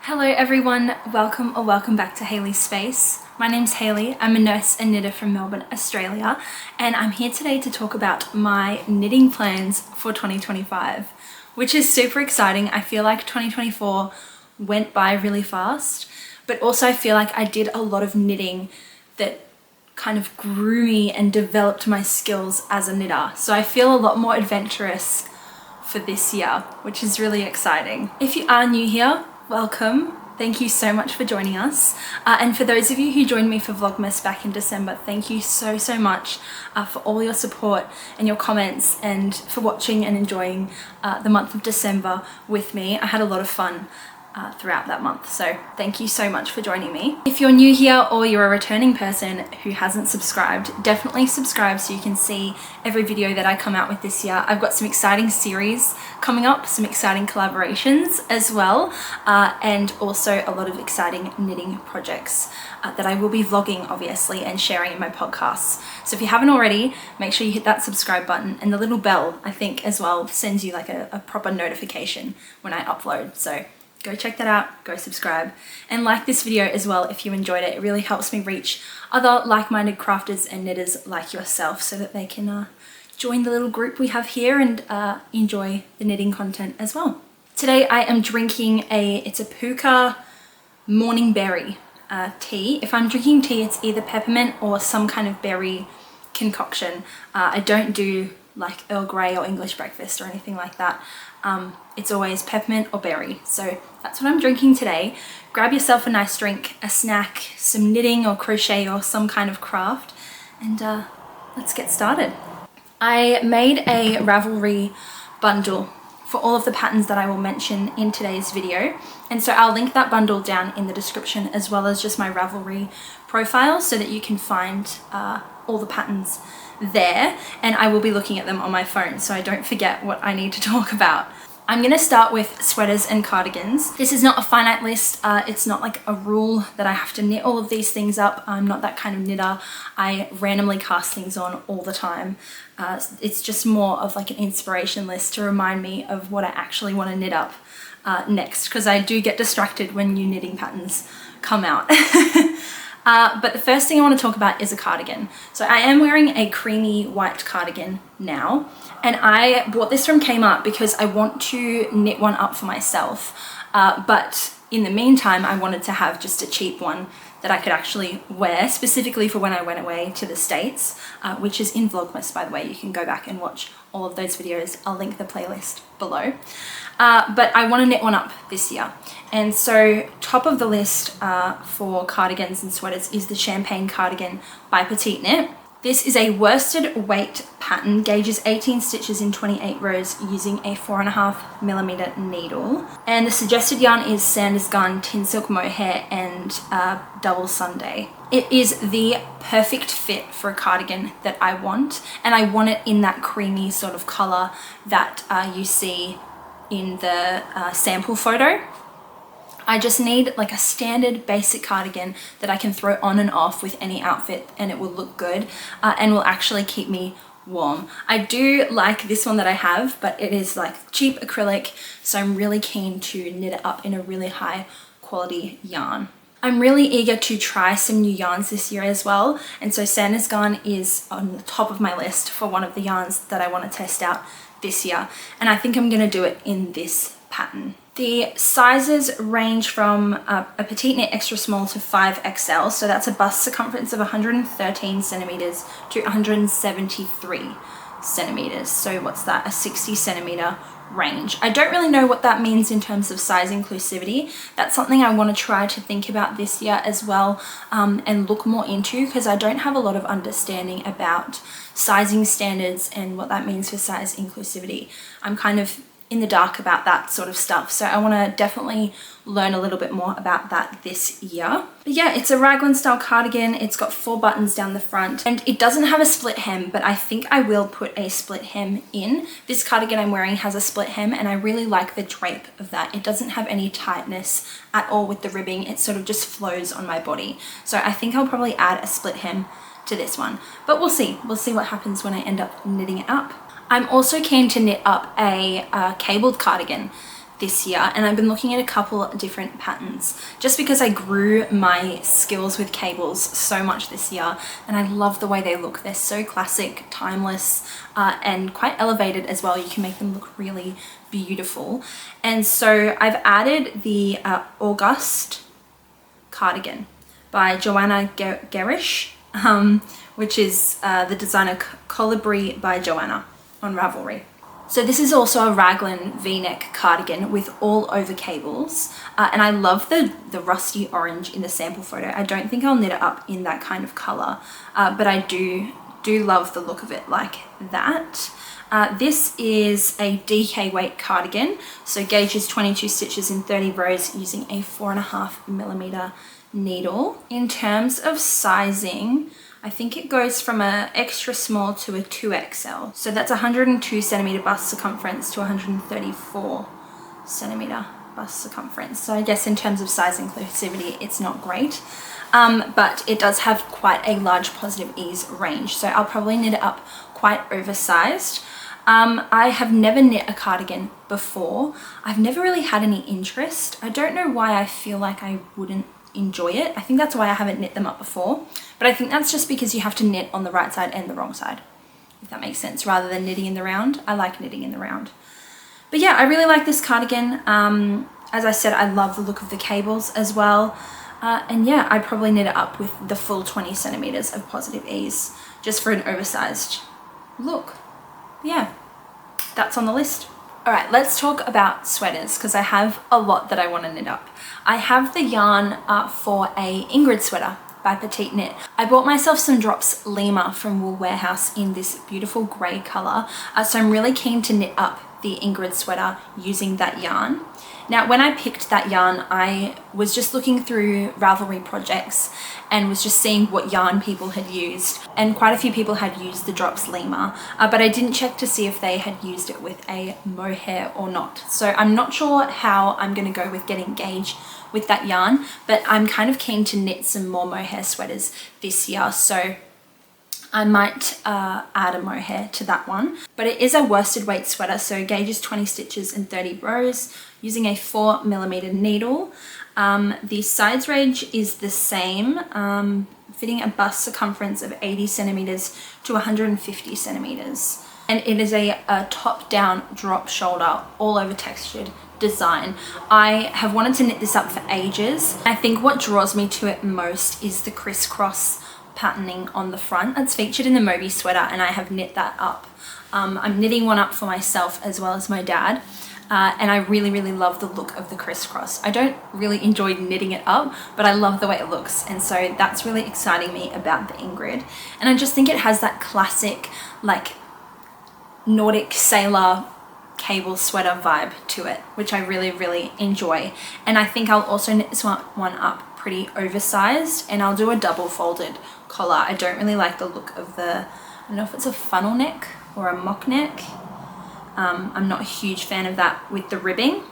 Hello everyone, welcome back to Hayley's Space. My name's Hayley, I'm a nurse and knitter from Melbourne, Australia, and I'm here today to talk about my knitting plans for 2025, which is super exciting. I feel like 2024 went by really fast, but also I feel like I did a lot of knitting that kind of grew me and developed my skills as a knitter. So I feel a lot more adventurous for this year, which is really exciting. If you are new here, welcome. Thank you so much for joining us. And for those of you who joined me for Vlogmas back in December, thank you so much for all your support and your comments and for watching and enjoying the month of December with me. I had a lot of fun throughout that month, so thank you so much for joining me. If you're new here or you're a returning person who hasn't subscribed, definitely subscribe so you can see every video that I come out with this year. I've got some exciting series coming up, some exciting collaborations as well, and also a lot of exciting knitting projects that I will be vlogging obviously and sharing in my podcasts. So if you haven't already, make sure you hit that subscribe button, and the little bell I think as well sends you like a proper notification when I upload. So go check that out, go subscribe, and like this video as well if you enjoyed it. It really helps me reach other like-minded crafters and knitters like yourself so that they can join the little group we have here and enjoy the knitting content as well. Today I am drinking it's a Puka morning berry tea. If I'm drinking tea, it's either peppermint or some kind of berry concoction. I don't do like Earl Grey or English breakfast or anything like that. It's always peppermint or berry. So that's what I'm drinking today. Grab yourself a nice drink, a snack, some knitting or crochet or some kind of craft, and let's get started. I made a Ravelry bundle for all of the patterns that I will mention in today's video. And so I'll link that bundle down in the description as well as just my Ravelry profile so that you can find all the patterns there, and I will be looking at them on my phone so I don't forget what I need to talk about. I'm going to start with sweaters and cardigans. This is not a finite list. It's not like a rule that I have to knit all of these things up. I'm not that kind of knitter. I randomly cast things on all the time. It's just more of like an inspiration list to remind me of what I actually want to knit up next, because I do get distracted when new knitting patterns come out. But the first thing I want to talk about is a cardigan. So I am wearing a creamy white cardigan now, and I bought this from Kmart because I want to knit one up for myself. But in the meantime, I wanted to have just a cheap one that I could actually wear specifically for when I went away to the States, which is in Vlogmas, by the way. You can go back and watch all of those videos. I'll link the playlist below. But I want to knit one up this year. And so top of the list for cardigans and sweaters is the Champagne Cardigan by Petite Knit. This is a worsted weight pattern, gauges 18 stitches in 28 rows using a 4.5mm needle. And the suggested yarn is Sanders Gun, Tin Silk Mohair, and Double Sunday. It is the perfect fit for a cardigan that I want, and I want it in that creamy sort of color that you see in the sample photo. I just need like a standard basic cardigan that I can throw on and off with any outfit and it will look good and will actually keep me warm. I do like this one that I have, but it is like cheap acrylic, so I'm really keen to knit it up in a really high quality yarn. I'm really eager to try some new yarns this year as well, and so Sanders Gun is on the top of my list for one of the yarns that I want to test out this year, and I think I'm going to do it in this pattern. The sizes range from a Petite Knit extra small to 5XL, so that's a bust circumference of 113 centimeters to 173 centimeters. So what's that? A 60 centimeter range. I don't really know what that means in terms of size inclusivity. That's something I want to try to think about this year as well, and look more into, because I don't have a lot of understanding about sizing standards and what that means for size inclusivity. I'm kind of in the dark about that sort of stuff, so I want to definitely learn a little bit more about that this year. But yeah, it's a raglan style cardigan. It's got 4 buttons down the front, and it doesn't have a split hem, but I think I will put a split hem in. This cardigan I'm wearing has a split hem, and I really like the drape of that. It doesn't have any tightness at all with the ribbing. It sort of just flows on my body, so I think I'll probably add a split hem to this one, but we'll see what happens when I end up knitting it up. I'm also keen to knit up a cabled cardigan this year, and I've been looking at a couple of different patterns just because I grew my skills with cables so much this year, and I love the way they look. They're so classic, timeless, and quite elevated as well. You can make them look really beautiful. And so I've added the August cardigan by Joanna Gerish, which is the designer Colibri by Joanna on Ravelry. So this is also a raglan v-neck cardigan with all over cables, and I love the rusty orange in the sample photo. I don't think I'll knit it up in that kind of color, but I do love the look of it like that. This is a DK weight cardigan, so gauge is 22 stitches in 30 rows using a 4.5mm needle. In terms of sizing, I think it goes from a extra small to a 2XL. So that's 102 centimeter bust circumference to 134 centimeter bust circumference. So I guess in terms of size inclusivity, it's not great, but it does have quite a large positive ease range. So I'll probably knit it up quite oversized. I have never knit a cardigan before. I've never really had any interest. I don't know why I feel like I wouldn't enjoy it. I think that's why I haven't knit them up before, but I think that's just because you have to knit on the right side and the wrong side, if that makes sense, rather than knitting in the round. I like knitting in the round. But yeah, I really like this cardigan. As I said, I love the look of the cables as well. And yeah, I'd probably knit it up with the full 20 centimeters of positive ease just for an oversized look. Yeah, that's on the list. All right, let's talk about sweaters because I have a lot that I want to knit up. I have the yarn for a Ingrid sweater by Petite Knit. I bought myself some drops Lima from Wool Warehouse in this beautiful grey colour, so I'm really keen to knit up the Ingrid sweater using that yarn. Now, when I picked that yarn, I was just looking through Ravelry projects and was just seeing what yarn people had used. And quite a few people had used the Drops Lima, but I didn't check to see if they had used it with a mohair or not. So I'm not sure how I'm going to go with getting gauge with that yarn, but I'm kind of keen to knit some more mohair sweaters this year. So I might add a mohair to that one, but it is a worsted weight sweater, so gauge is 20 stitches in 30 rows using a 4mm needle. The size range is the same, fitting a bust circumference of 80 centimeters to 150 centimeters. And it is a top-down drop shoulder, all over textured design. I have wanted to knit this up for ages. I think what draws me to it most is the crisscross patterning on the front that's featured in the Moby sweater, and I have knit that up. I'm knitting one up for myself as well as my dad, and I really love the look of the crisscross. I don't really enjoy knitting it up, but I love the way it looks, and so that's really exciting me about the Ingrid. And I just think it has that classic like Nordic sailor cable sweater vibe to it, which I really enjoy. And I think I'll also knit this one up pretty oversized, and I'll do a double folded collar. I don't really like the look of the, I don't know if it's a funnel neck or a mock neck. I'm not a huge fan of that with the ribbing,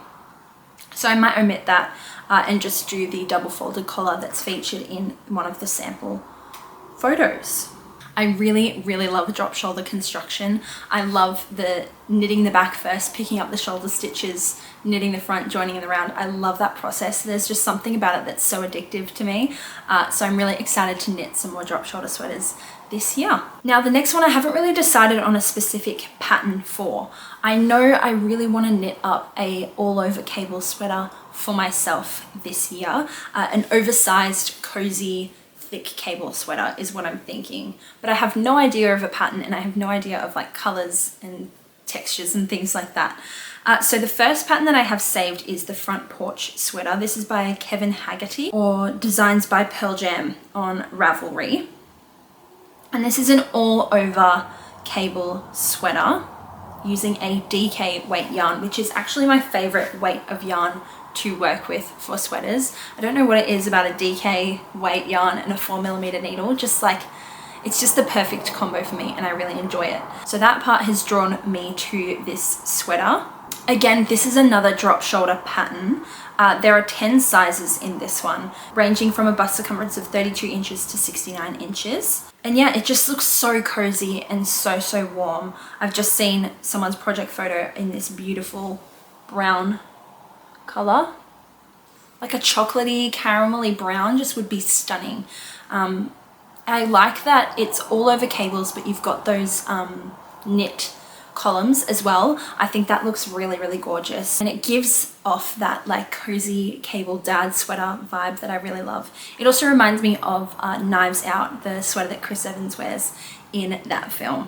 so I might omit that and just do the double folded collar that's featured in one of the sample photos. I really love drop shoulder construction. I love the knitting the back first, picking up the shoulder stitches, knitting the front, joining it around. I love that process. There's just something about it that's so addictive to me. So I'm really excited to knit some more drop shoulder sweaters this year. Now the next one I haven't really decided on a specific pattern for. I know I really want to knit up a all over cable sweater for myself this year. An oversized, cozy, thick cable sweater is what I'm thinking, but I have no idea of a pattern, and I have no idea of like colors and textures and things like that. So the first pattern that I have saved is the front porch sweater. This is by Kevin Haggerty, or Designs by Pearl Jam on Ravelry. And this is an all over cable sweater using a DK weight yarn, which is actually my favorite weight of yarn to work with for sweaters. I don't know what it is about a DK weight yarn and a 4mm needle, just like, it's just the perfect combo for me, and I really enjoy it. So that part has drawn me to this sweater. Again, this is another drop shoulder pattern. There are 10 sizes in this one, ranging from a bust circumference of 32 inches to 69 inches. And yeah, it just looks so cozy and so warm. I've just seen someone's project photo in this beautiful brown color. Like a chocolatey, caramelly brown just would be stunning. I like that it's all over cables, but you've got those knit columns as well. I think that looks really, really gorgeous. And it gives off that like cozy cable dad sweater vibe that I really love. It also reminds me of Knives Out, the sweater that Chris Evans wears in that film.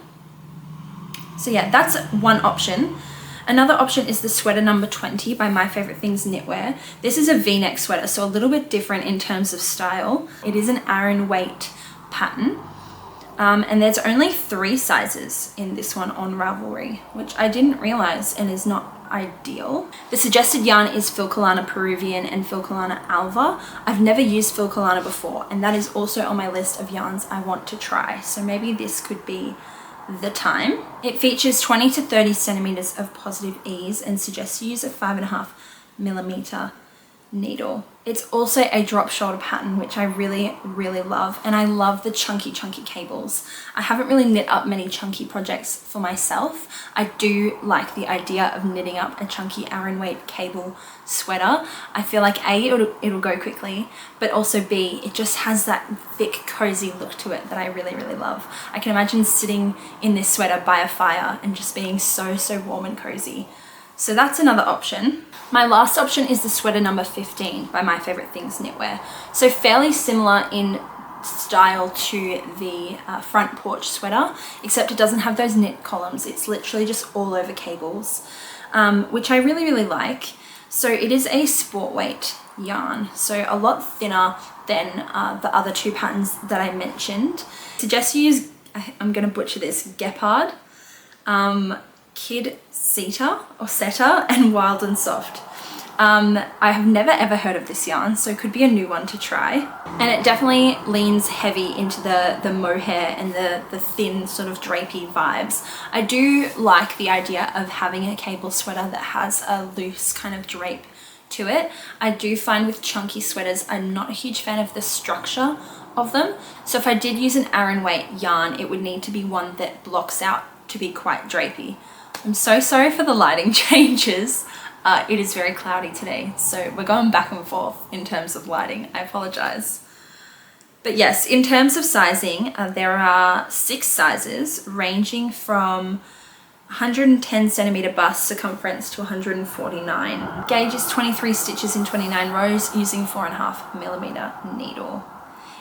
So yeah, that's one option. Another option is the sweater number 20 by My Favorite Things Knitwear. This is a V-neck sweater, so a little bit different in terms of style. It is an Aran weight pattern. And there's only 3 sizes in this one on Ravelry, which I didn't realize and is not ideal. The suggested yarn is Filcolana Peruvian and Filcolana Alva. I've never used Filcolana before, and that is also on my list of yarns I want to try. So maybe this could be the time. It features 20 to 30 centimeters of positive ease and suggests you use a 5.5 millimeter needle. It's also a drop shoulder pattern, which I really, really love. And I love the chunky cables. I haven't really knit up many chunky projects for myself. I do like the idea of knitting up a chunky Aran weight cable sweater. I feel like A, it'll go quickly, but also B, it just has that thick, cozy look to it that I really, really love. I can imagine sitting in this sweater by a fire and just being so, so warm and cozy. So that's another option. My last option is the sweater number 15 by My Favorite Things Knitwear. So fairly similar in style to the front porch sweater, except it doesn't have those knit columns. It's literally just all over cables, which I really, really like. So it is a sport weight yarn, so a lot thinner than the other 2 patterns that I mentioned. I suggest you use, I'm gonna butcher this, Gepard, Kid Setter, and Wild and Soft. I have never ever heard of this yarn, so it could be a new one to try. And it definitely leans heavy into the mohair and the thin sort of drapey vibes. I do like the idea of having a cable sweater that has a loose kind of drape to it. I do find with chunky sweaters, I'm not a huge fan of the structure of them. So if I did use an Aran weight yarn, it would need to be one that blocks out to be quite drapey. I'm so sorry for the lighting changes. It is very cloudy today, so we're going back and forth in terms of lighting. I apologize. But yes, in terms of sizing, there are 6 sizes ranging from 110 centimeter bust circumference to 149. Gauge is 23 stitches in 29 rows using 4.5 millimeter needle.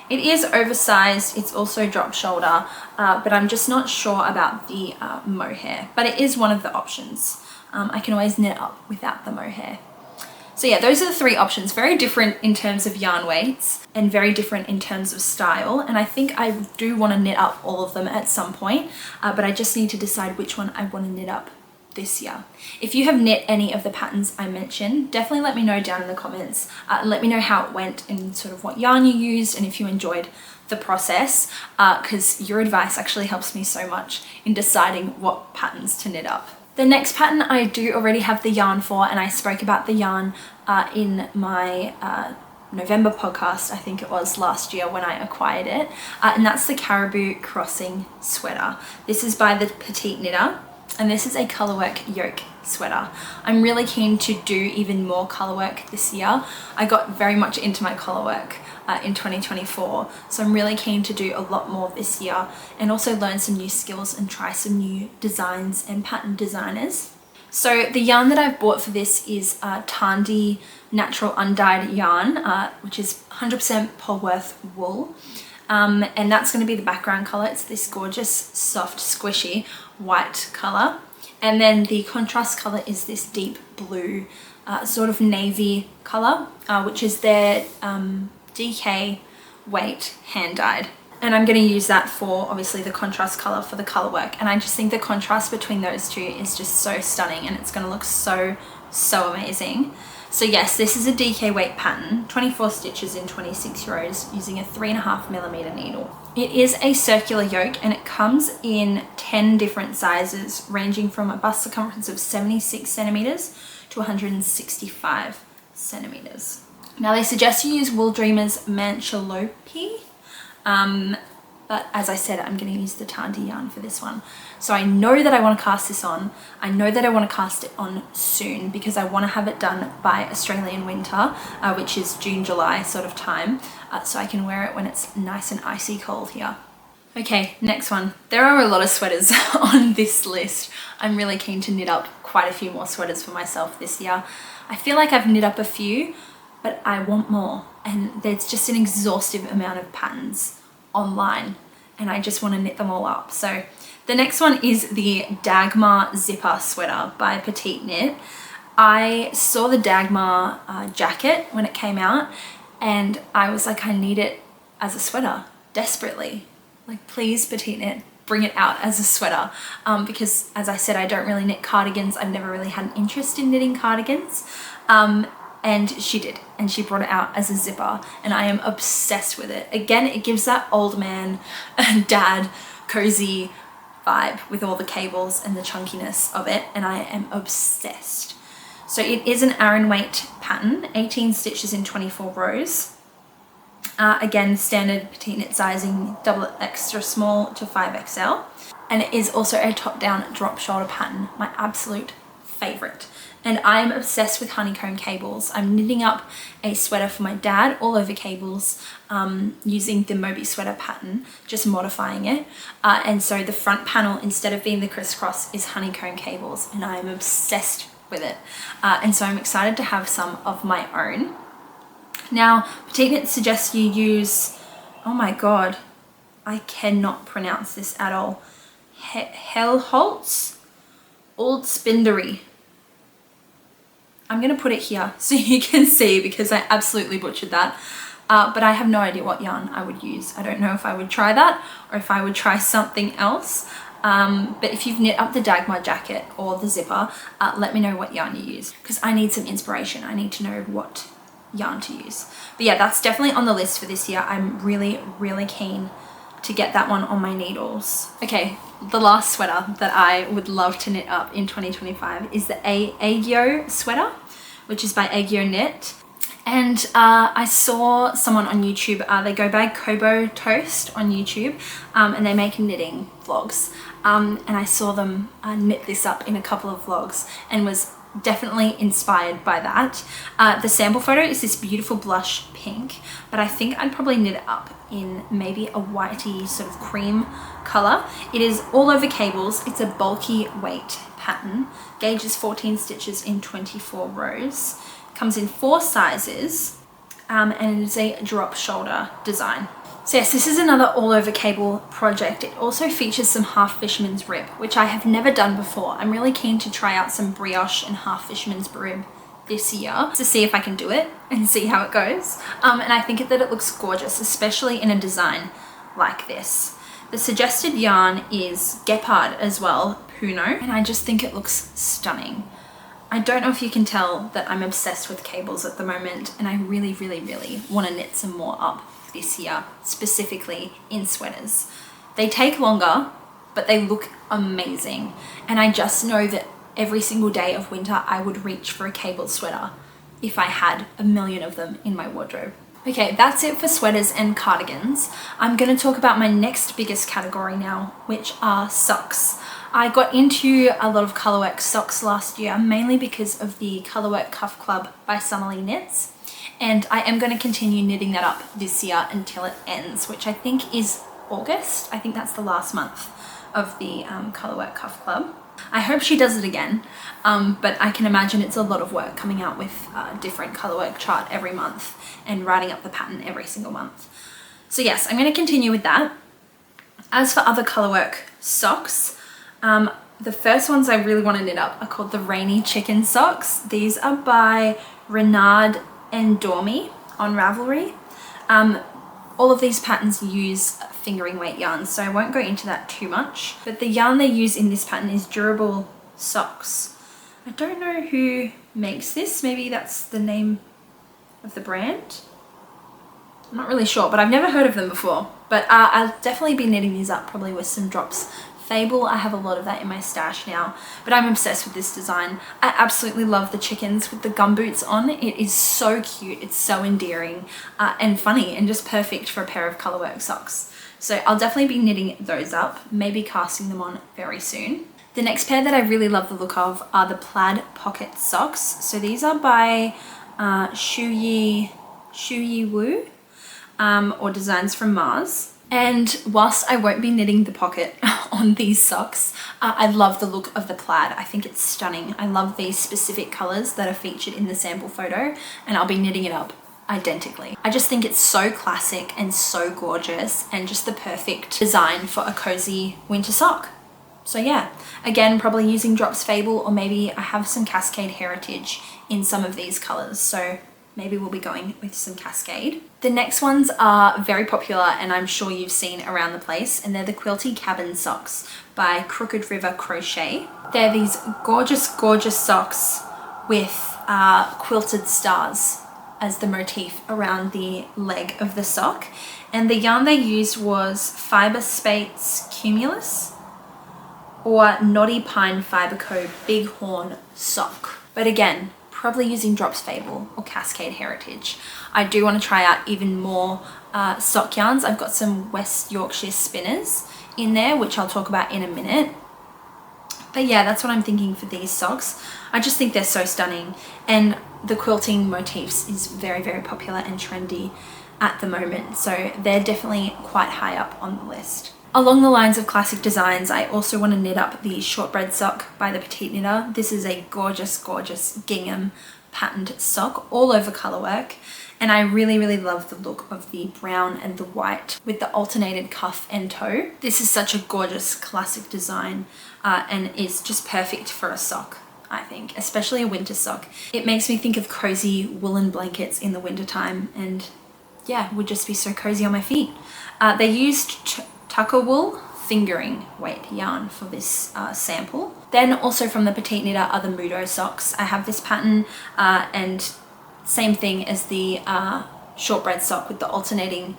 It is oversized, it's also drop shoulder, but I'm just not sure about the mohair, but it is one of the options. I can always knit up without the mohair. So yeah, those are the 3 options. Very different in terms of yarn weights and very different in terms of style. And I think I do want to knit up all of them at some point, but I just need to decide which one I want to knit up this year. If you have knit any of the patterns I mentioned, definitely let me know down in the comments. Let me know how it went and sort of what yarn you used and if you enjoyed the process, because your advice actually helps me so much in deciding what patterns to knit up. The next pattern I do already have the yarn for, and I spoke about the yarn in my November podcast, I think it was last year when I acquired it, and that's the Caribou Crossing sweater. This is by the Petite Knitter, and this is a colourwork yoke sweater. I'm really keen to do even more colourwork this year. I got very much into my colourwork in 2024, so I'm really keen to do a lot more this year and also learn some new skills and try some new designs and pattern designers. So the yarn that I've bought for this is Tandy Natural Undyed yarn, which is 100% Polworth wool. And that's going to be the background color. It's this gorgeous, soft, squishy white color. And then the contrast color is this deep blue, sort of navy color, which is their DK weight hand dyed. And I'm going to use that for obviously the contrast color for the color work. And I just think the contrast between those 2 is just so stunning, and it's going to look so, so amazing. So yes, this is a DK weight pattern, 24 stitches in 26 rows using a 3.5 millimeter needle. It is a circular yoke, and it comes in 10 different sizes ranging from a bust circumference of 76 centimeters to 165 centimeters. Now they suggest you use Wool Dreamers Manchalope, but as I said, I'm going to use the Tandy yarn for this one. So I know that I want to cast this on. I know that I want to cast it on soon because I want to have it done by Australian winter, which is June, July sort of time, so I can wear it when it's nice and icy cold here. Okay, next one. There are a lot of sweaters on this list. I'm really keen to knit up quite a few more sweaters for myself this year. I feel like I've knit up a few, but I want more, and there's just an exhaustive amount of patterns online, and I just want to knit them all up. So the next one is the Dagmar zipper sweater by Petite Knit. I saw the Dagmar jacket when it came out, and I was like, I need it as a sweater desperately. Like, please, Petite Knit, bring it out as a sweater, because as I said, I don't really knit cardigans. I've never really had an interest in knitting cardigans, and she did, and she brought it out as a zipper, and I am obsessed with it. Again, it gives that old man dad cozy vibe with all the cables and the chunkiness of it, and I am obsessed. So it is an Aran weight pattern, 18 stitches in 24 rows. Again, standard Petite Knit sizing, double extra small to 5XL. And it is also a top-down drop shoulder pattern, my absolute favorite. And I'm obsessed with honeycomb cables. I'm knitting up a sweater for my dad, all over cables, using the Moby sweater pattern, just modifying it. And so the front panel, instead of being the crisscross, is honeycomb cables, and I am obsessed with it. And so I'm excited to have some of my own. Now, Petite Knit suggests you use, oh my god, I cannot pronounce this at all, Helholtz Old Spindery. I'm going to put it here so you can see, because I absolutely butchered that. But I have no idea what yarn I would use. I don't know if I would try that or if I would try something else. But if you've knit up the Dagmar jacket or the zipper, let me know what yarn you use, because I need some inspiration. I need to know what yarn to use. But yeah, that's definitely on the list for this year. I'm really, really keen to get that one on my needles. Okay, the last sweater that I would love to knit up in 2025 is the Agio sweater, which is by Agio Knit. And I saw someone on YouTube, they go by Kobo Toast on YouTube, and they make knitting vlogs. And I saw them knit this up in a couple of vlogs and was definitely inspired by that. The sample photo is this beautiful blush pink, but I think I'd probably knit it up in maybe a whitey sort of cream color. It is all over cables. It's a bulky weight pattern. Gauge is 14 stitches in 24 rows. Comes in 4 sizes, and it is a drop shoulder design. So yes, this is another all over cable project. It also features some half fisherman's rib, which I have never done before. I'm really keen to try out some brioche and half fisherman's rib this year to see if I can do it and see how it goes. And I think that it looks gorgeous, especially in a design like this. The suggested yarn is Gepard as well, Puno, and I just think it looks stunning. I don't know if you can tell that I'm obsessed with cables at the moment, and I really, really, really want to knit some more up this year, specifically in sweaters. They take longer, but they look amazing. And I just know that every single day of winter, I would reach for a cable sweater if I had a million of them in my wardrobe. Okay, that's it for sweaters and cardigans. I'm going to talk about my next biggest category now, which are socks. I got into a lot of colourwork socks last year, mainly because of the Colourwork Cuff Club by Summerlee Knits. And I am going to continue knitting that up this year until it ends, which I think is August. I think that's the last month of the Colourwork Cuff Club. I hope she does it again, but I can imagine it's a lot of work coming out with a different colourwork chart every month and writing up the pattern every single month. So yes, I'm going to continue with that. As for other colourwork socks, the first ones I really want to knit up are called the Rainy Chicken socks. These are by Renard and Dormy on Ravelry. All of these patterns use fingering weight yarns, so I won't go into that too much. But the yarn they use in this pattern is Durable Socks. I don't know who makes this. Maybe that's the name of the brand. I'm not really sure, but I've never heard of them before. But I'll definitely be knitting these up probably with some drops. Fable, I have a lot of that in my stash now, but I'm obsessed with this design. I absolutely love the chickens with the gumboots on. It is so cute, it's so endearing and funny, and just perfect for a pair of colourwork socks. So I'll definitely be knitting those up, maybe casting them on very soon. The next pair that I really love the look of are the plaid pocket socks. So these are by Shu Yi Wu, or Designs from Mars. And whilst I won't be knitting the pocket on these socks, I love the look of the plaid. I think it's stunning. I love these specific colors that are featured in the sample photo, and I'll be knitting it up identically. I just think it's so classic and so gorgeous and just the perfect design for a cozy winter sock. So yeah, again, probably using Drops Fable, or maybe I have some Cascade Heritage in some of these colors. So maybe we'll be going with some Cascade. The next ones are very popular and I'm sure you've seen around the place, and they're the Quilty Cabin socks by Crooked River Crochet. They're these gorgeous, gorgeous socks with quilted stars as the motif around the leg of the sock. And the yarn they used was Fiber Spates Cumulus or Knotty Pine Fiber Co. Bighorn sock. But again, probably using Drops Fable or Cascade Heritage. I do want to try out even more sock yarns. I've got some West Yorkshire spinners in there, which I'll talk about in a minute. But yeah, that's what I'm thinking for these socks. I just think they're so stunning, and the quilting motifs is very, very popular and trendy at the moment. So they're definitely quite high up on the list. Along the lines of classic designs, I also want to knit up the shortbread sock by the Petite Knitter. This is a gorgeous, gorgeous gingham patterned sock all over colourwork. And I really, really love the look of the brown and the white with the alternated cuff and toe. This is such a gorgeous classic design and is just perfect for a sock, I think, especially a winter sock. It makes me think of cozy woolen blankets in the wintertime, and yeah, would just be so cozy on my feet. They used Tucker wool fingering weight yarn for this sample. Then also from the Petite Knitter are the Mudo socks. I have this pattern and same thing as the shortbread sock with the alternating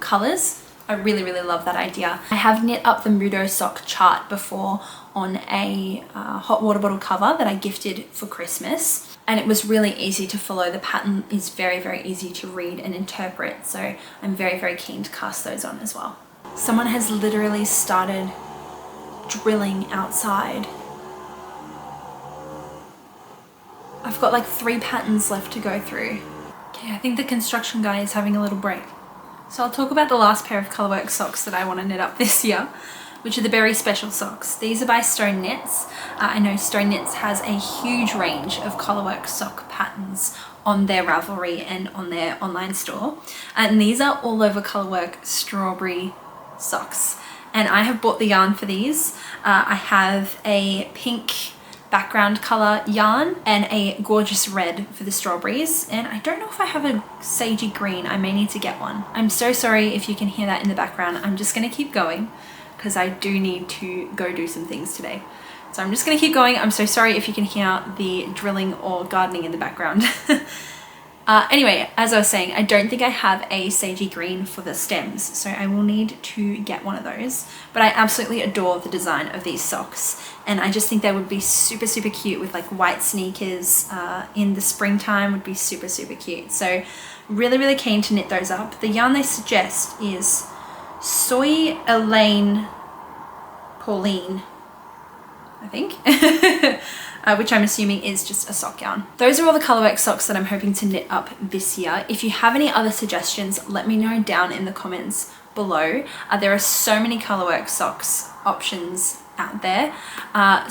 colors. I really, really love that idea. I have knit up the Mudo sock chart before on a hot water bottle cover that I gifted for Christmas, and it was really easy to follow. The pattern is very, very easy to read and interpret, so I'm very, very keen to cast those on as well. Someone has literally started drilling outside. I've got like 3 patterns left to go through. Okay, I think the construction guy is having a little break. So I'll talk about the last pair of colourwork socks that I want to knit up this year, which are the Berry Special socks. These are by Stone Knits. I know Stone Knits has a huge range of colourwork sock patterns on their Ravelry and on their online store. And these are all over colourwork strawberry socks. And I have bought the yarn for these. I have a pink background color yarn and a gorgeous red for the strawberries, and I don't know if I have a sagey green. I may need to get one. I'm so sorry if you can hear that in the background. I'm just gonna keep going because I do need to go do some things today. So I'm just gonna keep going. I'm so sorry if you can hear the drilling or gardening in the background. Anyway, as I was saying, I don't think I have a sagey green for the stems, so I will need to get one of those. But I absolutely adore the design of these socks, and I just think they would be super, super cute with like white sneakers in the springtime. Would be super, super cute. So really, really keen to knit those up. The yarn they suggest is Soy Elaine Pauline, I think. Which I'm assuming is just a sock yarn. Those are all the colourwork socks that I'm hoping to knit up this year. If you have any other suggestions, let me know down in the comments below. There are so many colourwork socks options out there,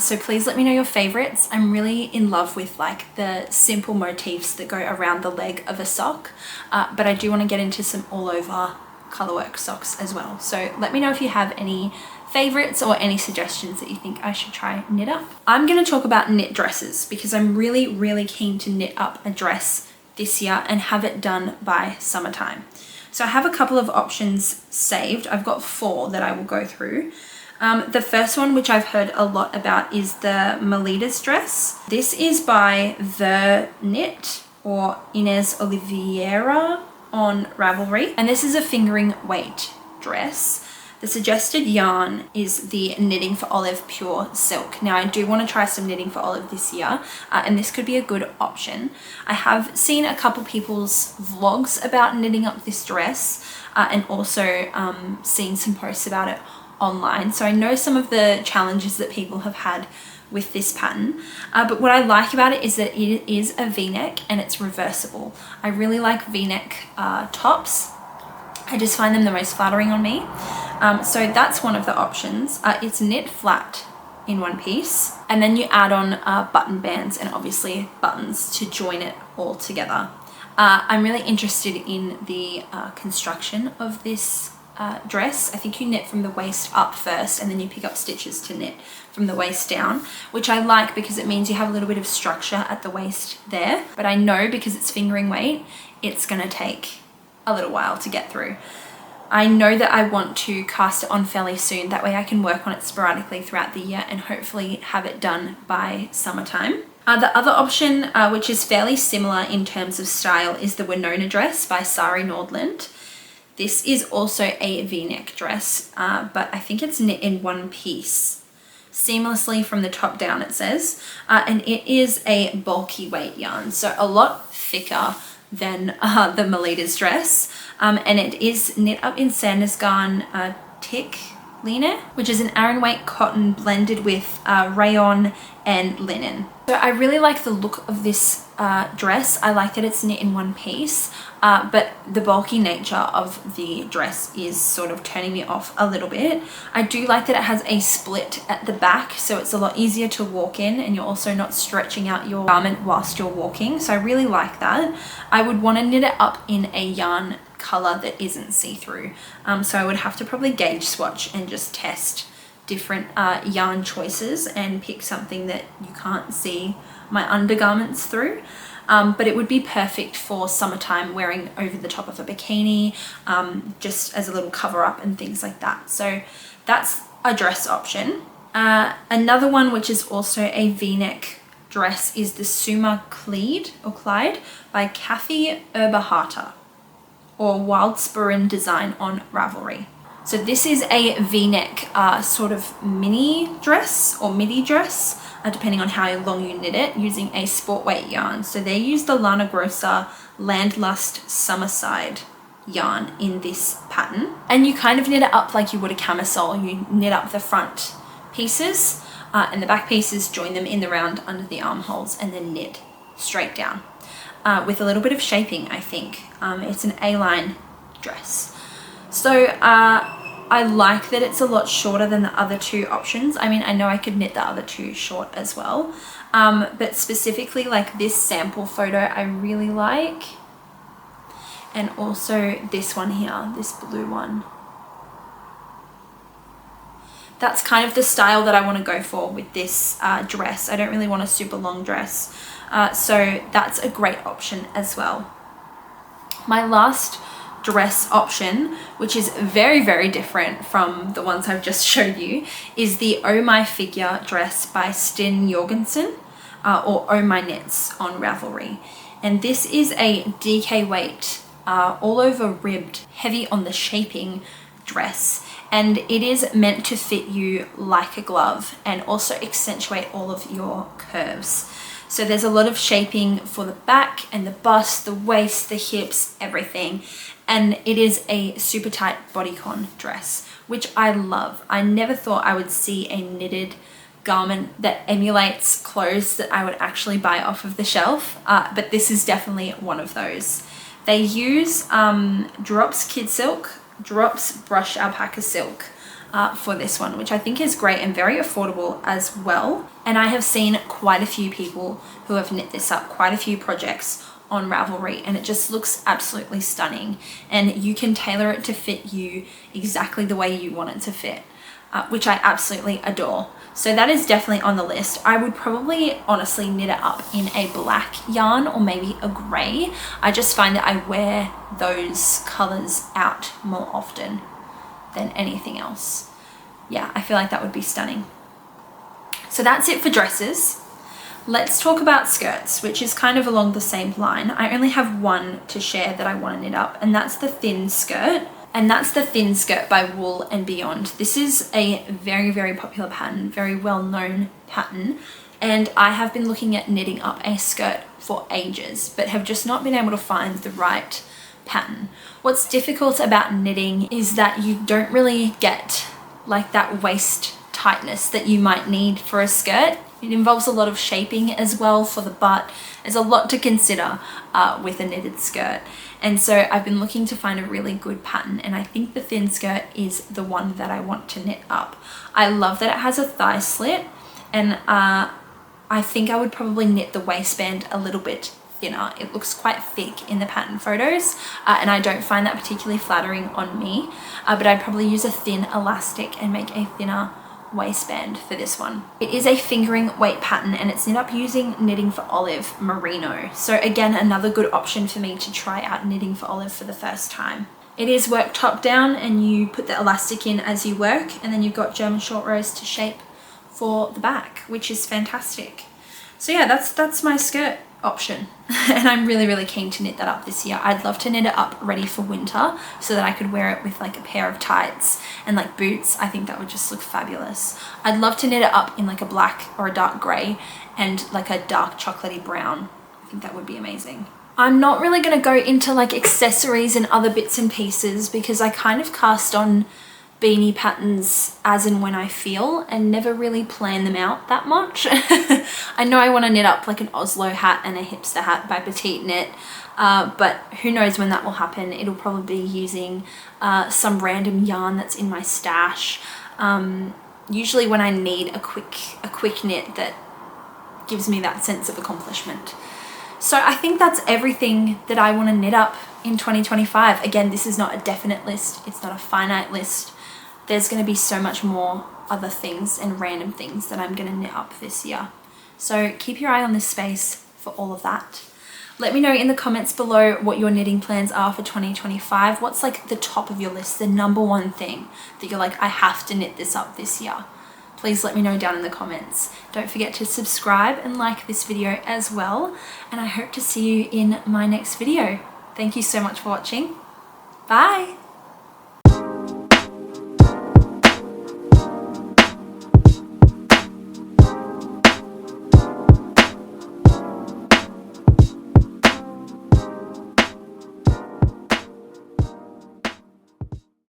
so please let me know your favorites. I'm really in love with like the simple motifs that go around the leg of a sock, but I do want to get into some all over colourwork socks as well. So let me know if you have any favorites or any suggestions that you think I should try knit up. I'm going to talk about knit dresses because I'm really, really keen to knit up a dress this year and have it done by summertime. So I have a couple of options saved. I've got 4 that I will go through. The first one, which I've heard a lot about, is the Melita's dress. This is by The Knit or Inez Oliveira on Ravelry, and this is a fingering weight dress. The suggested yarn is the Knitting for Olive Pure Silk. Now I do want to try some Knitting for Olive this year, and this could be a good option. I have seen a couple people's vlogs about knitting up this dress, and also seen some posts about it online. So I know some of the challenges that people have had with this pattern, but what I like about it is that it is a v-neck and it's reversible. I really like v-neck tops. I just find them the most flattering on me. So that's one of the options. It's knit flat in one piece, and then you add on button bands and obviously buttons to join it all together. I'm really interested in the construction of this dress. I think you knit from the waist up first and then you pick up stitches to knit from the waist down, which I like because it means you have a little bit of structure at the waist there. But I know because it's fingering weight, it's gonna take a little while to get through. I know that I want to cast it on fairly soon. That way I can work on it sporadically throughout the year and hopefully have it done by summertime. The other option, which is fairly similar in terms of style, is the Winona dress by Sari Nordland. This is also a v-neck dress, but I think it's knit in one piece, seamlessly from the top down it says, and it is a bulky weight yarn, so a lot thicker than the Melida's dress, and it is knit up in Sanders Garn Tick Line, which is an Aran weight cotton blended with rayon and linen. So I really like the look of this dress. I like that it's knit in one piece, but the bulky nature of the dress is sort of turning me off a little bit. I do like that it has a split at the back, so it's a lot easier to walk in and you're also not stretching out your garment whilst you're walking. So I really like that. I would want to knit it up in a yarn color that isn't see-through. So I would have to probably gauge swatch and just test different yarn choices and pick something that you can't see my undergarments through. But it would be perfect for summertime, wearing over the top of a bikini, just as a little cover up and things like that. So that's a dress option. Another one which is also a v-neck dress is the Suma Clyde by Kathy Eberharter, or Wild Spurin Design on Ravelry. So this is a v-neck sort of mini dress or midi dress, depending on how long you knit it, using a sport weight yarn. So they use the Lana Grossa Landlust Summerside yarn in this pattern. And you kind of knit it up like you would a camisole. You knit up the front pieces and the back pieces, join them in the round under the armholes, and then knit straight down with a little bit of shaping, I think. It's an A-line dress. So I like that it's a lot shorter than the other two options. I mean, I know I could knit the other two short as well, but specifically like this sample photo I really like, and also this one here, this blue one. That's kind of the style that I want to go for with this dress. I don't really want a super long dress, so that's a great option as well. My last dress option, which is very, very different from the ones I've just showed you, is the Oh My Figure dress by Sten Jorgensen, or Oh My Knits on Ravelry. And this is a DK weight, all over ribbed, heavy on the shaping dress. And it is meant to fit you like a glove and also accentuate all of your curves. So there's a lot of shaping for the back and the bust, the waist, the hips, everything. And it is a super tight bodycon dress, which I love. I never thought I would see a knitted garment that emulates clothes that I would actually buy off of the shelf, but this is definitely one of those. They use Drops Kid Silk, Drops Brush Alpaca Silk for this one, which I think is great and very affordable as well. And I have seen quite a few people who have knit this up, quite a few projects on Ravelry, and it just looks absolutely stunning. And you can tailor it to fit you exactly the way you want it to fit, which I absolutely adore. So that is definitely on the list. I would probably honestly knit it up in a black yarn or maybe a grey. I just find that I wear those colors out more often than anything else. Yeah, I feel like that would be stunning. So that's it for dresses. Let's talk about skirts, which is kind of along the same line. I only have one to share that I want to knit up, and that's the thin skirt. And that's the thin skirt by Wool and Beyond. This is a very, very popular pattern, very well-known pattern. And I have been looking at knitting up a skirt for ages, but have just not been able to find the right pattern. What's difficult about knitting is that you don't really get like that waist tightness that you might need for a skirt. It involves a lot of shaping as well for the butt. There's a lot to consider with a knitted skirt. And so I've been looking to find a really good pattern, and I think the thin skirt is the one that I want to knit up. I love that it has a thigh slit, and I think I would probably knit the waistband a little bit thinner. It looks quite thick in the pattern photos, and I don't find that particularly flattering on me, but I'd probably use a thin elastic and make a thinner waistband for this one. It is a fingering weight pattern, and it's knit up using Knitting for Olive merino. So again, another good option for me to try out Knitting for Olive for the first time. It is work top down, and you put the elastic in as you work, and then you've got German short rows to shape for the back, which is fantastic. So yeah, that's my skirt option. And I'm really keen to knit that up this year. I'd love to knit it up ready for winter so that I could wear it with like a pair of tights and like boots. I think that would just look fabulous. I'd love to knit it up in like a black or a dark grey and like a dark chocolatey brown. I think that would be amazing. I'm not really going to go into like accessories and other bits and pieces because I kind of cast on beanie patterns as and when I feel and never really plan them out that much. I know I want to knit up like an Oslo hat and a hipster hat by Petite Knit, but who knows when that will happen. It'll probably be using some random yarn that's in my stash, usually when I need a quick knit that gives me that sense of accomplishment. So I think that's everything that I want to knit up in 2025. Again, this is not a definite list. It's not a finite list. There's going to be so much more other things and random things that I'm going to knit up this year. So keep your eye on this space for all of that. Let me know in the comments below what your knitting plans are for 2025. What's like the top of your list, the number one thing that you're like, I have to knit this up this year? Please let me know down in the comments. Don't forget to subscribe and like this video as well. And I hope to see you in my next video. Thank you so much for watching. Bye.